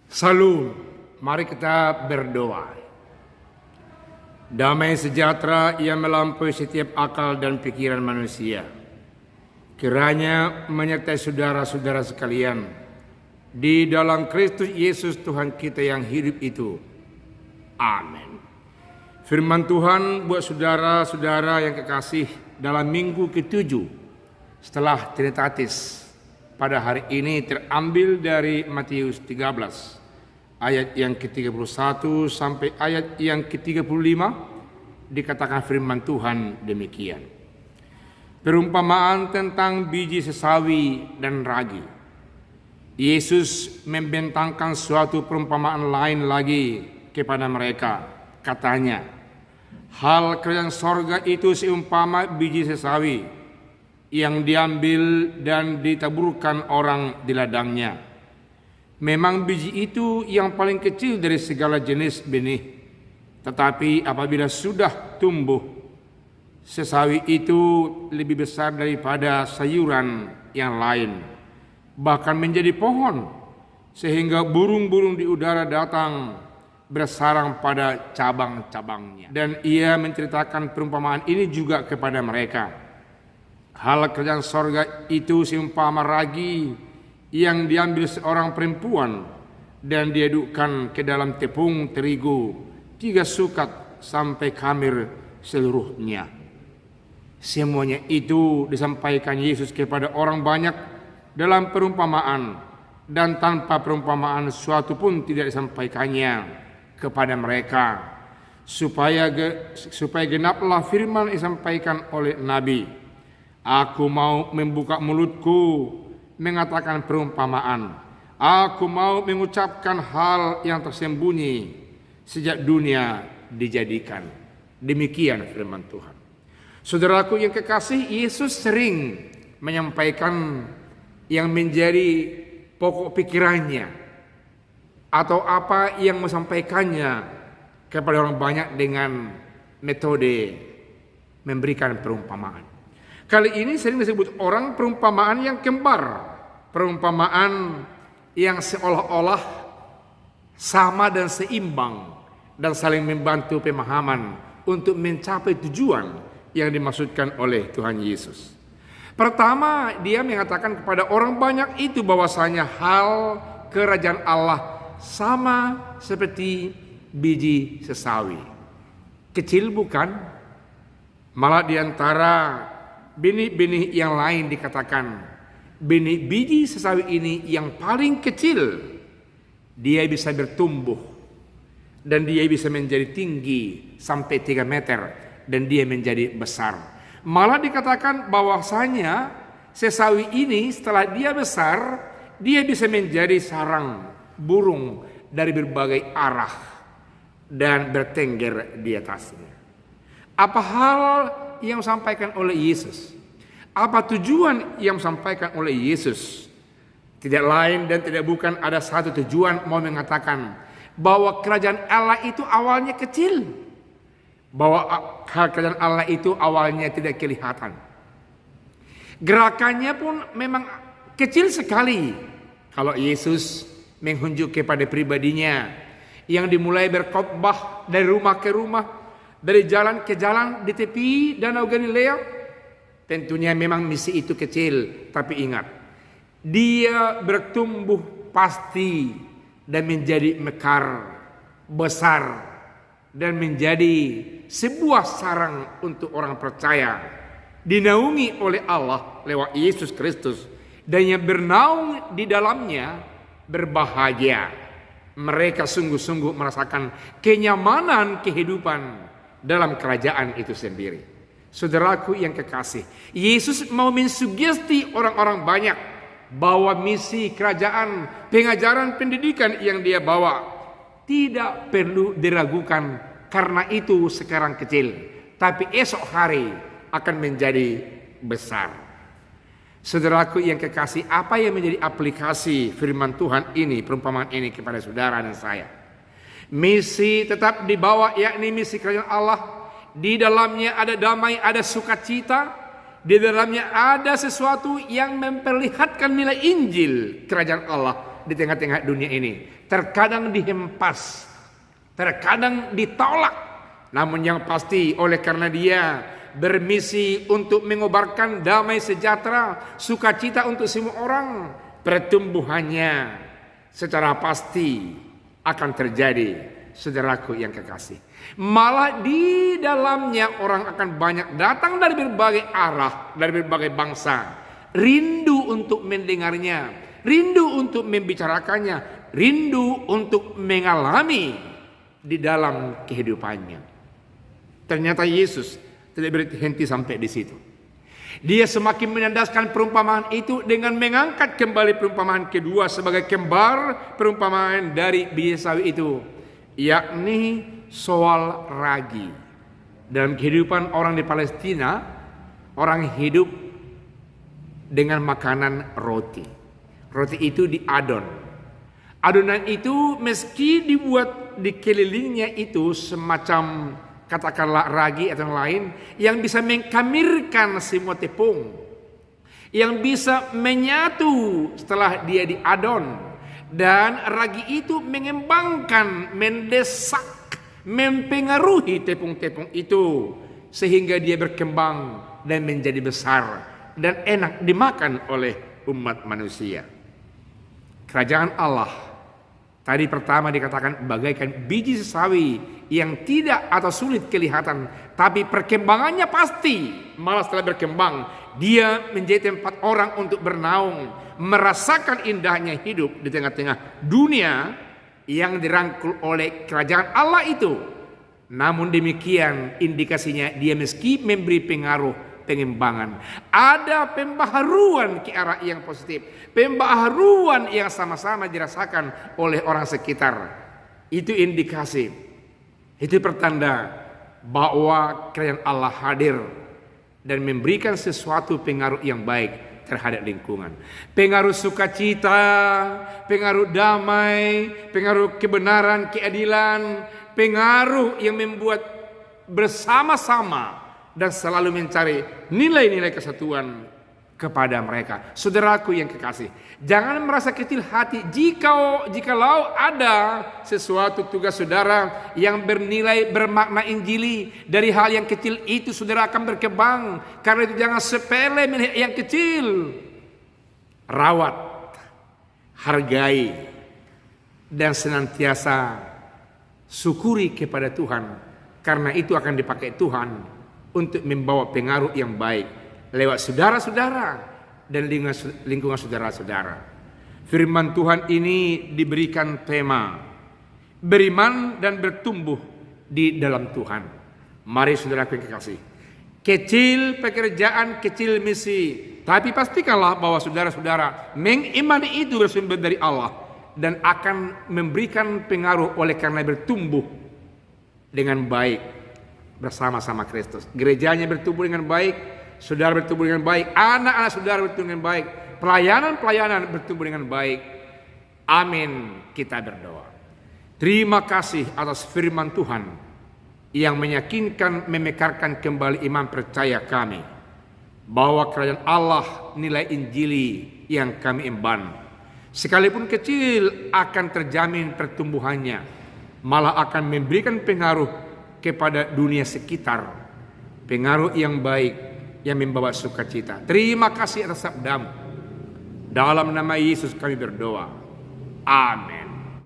Salam, mari kita berdoa. Damai sejahtera yang melampaui setiap akal dan pikiran manusia, kiranya menyertai saudara-saudara sekalian di dalam Kristus Yesus Tuhan kita yang hidup itu. Amin. Firman Tuhan buat saudara-saudara yang kekasih dalam minggu ke-7 setelah Trinitatis pada hari ini terambil dari Matius 13 ayat yang ke-31 sampai ayat yang ke-35. Dikatakan firman Tuhan demikian. Perumpamaan tentang biji sesawi dan ragi. Yesus membentangkan suatu perumpamaan lain lagi kepada mereka. Katanya, hal kerajaan sorga itu seumpama biji sesawi yang diambil dan ditaburkan orang di ladangnya. Memang biji itu yang paling kecil dari segala jenis benih, tetapi apabila sudah tumbuh, sesawi itu lebih besar daripada sayuran yang lain, bahkan menjadi pohon, sehingga burung-burung di udara datang bersarang pada cabang-cabangnya. Dan ia menceritakan perumpamaan ini juga kepada mereka. Hal kerajaan sorga itu seumpama ragi yang diambil seorang perempuan dan diadukkan ke dalam tepung terigu 3 sukat sampai khamir seluruhnya. Semuanya itu disampaikan Yesus kepada orang banyak dalam perumpamaan, dan tanpa perumpamaan suatu pun tidak disampaikannya kepada mereka, supaya genaplah firman disampaikan oleh Nabi. Aku mau membuka mulutku mengatakan perumpamaan. Aku mau mengucapkan hal yang tersembunyi sejak dunia dijadikan. Demikian firman Tuhan. Saudaraku yang kekasih, Yesus sering menyampaikan yang menjadi pokok pikirannya atau apa yang menyampaikannya kepada orang banyak dengan metode memberikan perumpamaan. Kali ini sering disebut orang perumpamaan yang kembar, perumpamaan yang seolah-olah sama dan seimbang dan saling membantu pemahaman untuk mencapai tujuan yang dimaksudkan oleh Tuhan Yesus. Pertama, dia mengatakan kepada orang banyak itu bahwasanya hal kerajaan Allah sama seperti biji sesawi. Kecil bukan? Malah di antara benih-benih yang lain dikatakan benih biji sesawi ini yang paling kecil, dia bisa bertumbuh dan dia bisa menjadi tinggi sampai 3 meter dan dia menjadi besar. Malah dikatakan bahwasanya sesawi ini setelah dia besar, dia bisa menjadi sarang burung dari berbagai arah dan bertengger di atasnya. Apa hal yang disampaikan oleh Yesus? Apa tujuan yang disampaikan oleh Yesus? Tidak lain dan tidak bukan ada satu tujuan, mau mengatakan bahwa kerajaan Allah itu awalnya kecil, bahwa kerajaan Allah itu awalnya tidak kelihatan. Gerakannya pun memang kecil sekali. Kalau Yesus menghunjuk kepada pribadinya yang dimulai berkhotbah dari rumah ke rumah, dari jalan ke jalan di tepi Danau Galilea, tentunya memang misi itu kecil, tapi ingat, dia bertumbuh pasti dan menjadi mekar, besar, dan menjadi sebuah sarang untuk orang percaya, dinaungi oleh Allah lewat Yesus Kristus, dan yang bernaung di dalamnya berbahagia. Mereka sungguh-sungguh merasakan kenyamanan kehidupan dalam kerajaan itu sendiri. Saudaraku yang kekasih, Yesus mau mensugesti orang-orang banyak bahwa misi kerajaan, pengajaran pendidikan yang dia bawa tidak perlu diragukan, karena itu sekarang kecil, tapi esok hari akan menjadi besar. Saudaraku yang kekasih, apa yang menjadi aplikasi firman Tuhan ini, perumpamaan ini kepada saudara dan saya? Misi tetap dibawa, yakni misi kerajaan Allah. Di dalamnya ada damai, ada sukacita. Di dalamnya ada sesuatu yang memperlihatkan nilai Injil kerajaan Allah di tengah-tengah dunia ini. Terkadang dihempas, terkadang ditolak. Namun yang pasti oleh karena dia bermisi untuk mengobarkan damai sejahtera, sukacita untuk semua orang, pertumbuhannya secara pasti akan terjadi, saudaraku yang kekasih. Malah di dalamnya orang akan banyak datang dari berbagai arah, dari berbagai bangsa, rindu untuk mendengarnya, rindu untuk membicarakannya, rindu untuk mengalami di dalam kehidupannya. Ternyata Yesus tidak berhenti sampai di situ. Dia semakin menandaskan perumpamaan itu dengan mengangkat kembali perumpamaan kedua sebagai kembar perumpamaan dari biji sawi itu, yakni soal ragi. Dalam kehidupan orang di Palestina, orang hidup dengan makanan roti. Roti itu diadon. Adonan itu meski dibuat di kelilingnya itu semacam katakanlah ragi atau yang lain yang bisa mengkamirkan semua tepung, yang bisa menyatu setelah dia diadon, dan ragi itu mengembangkan, mendesak, mempengaruhi tepung-tepung itu sehingga dia berkembang dan menjadi besar dan enak dimakan oleh umat manusia. Kerajaan Allah tadi pertama dikatakan bagaikan biji sawi yang tidak atau sulit kelihatan, tapi perkembangannya pasti. Malah setelah berkembang, dia menjadi tempat orang untuk bernaung, merasakan indahnya hidup di tengah-tengah dunia yang dirangkul oleh kerajaan Allah itu. Namun demikian indikasinya dia meski memberi pengaruh pengembangan, ada pembaharuan ke arah yang positif, pembaharuan yang sama-sama dirasakan oleh orang sekitar. Itu indikasi, itu pertanda bahwa kerajaan Allah hadir dan memberikan sesuatu pengaruh yang baik terhadap lingkungan. Pengaruh sukacita, pengaruh damai, pengaruh kebenaran, keadilan, pengaruh yang membuat bersama-sama dan selalu mencari nilai-nilai kesatuan kepada mereka. Saudaraku yang kekasih, jangan merasa kecil hati jikalau ada sesuatu tugas saudara yang bernilai bermakna injili. Dari hal yang kecil itu saudara akan berkembang. Karena itu jangan sepele melihat yang kecil. Rawat, hargai, dan senantiasa syukuri kepada Tuhan. Karena itu akan dipakai Tuhan untuk membawa pengaruh yang baik lewat saudara-saudara dan lingkungan saudara-saudara. Firman Tuhan ini diberikan tema beriman dan bertumbuh di dalam Tuhan. Mari saudara yang kekasih, kecil pekerjaan, kecil misi, tapi pastikanlah bahwa saudara-saudara mengimani itu bersumber dari Allah dan akan memberikan pengaruh oleh karena bertumbuh dengan baik bersama-sama Kristus. Gerejanya bertumbuh dengan baik, saudara bertumbuh dengan baik, anak-anak saudara bertumbuh dengan baik, pelayanan-pelayanan bertumbuh dengan baik. Amin. Kita berdoa. Terima kasih atas firman Tuhan yang meyakinkan, memekarkan kembali iman percaya kami bahwa kerajaan Allah, nilai Injili yang kami emban, sekalipun kecil akan terjamin pertumbuhannya, malah akan memberikan pengaruh kepada dunia sekitar, pengaruh yang baik yang membawa sukacita. Terima kasih atas sabdamu. Dalam nama Yesus kami berdoa. Amin.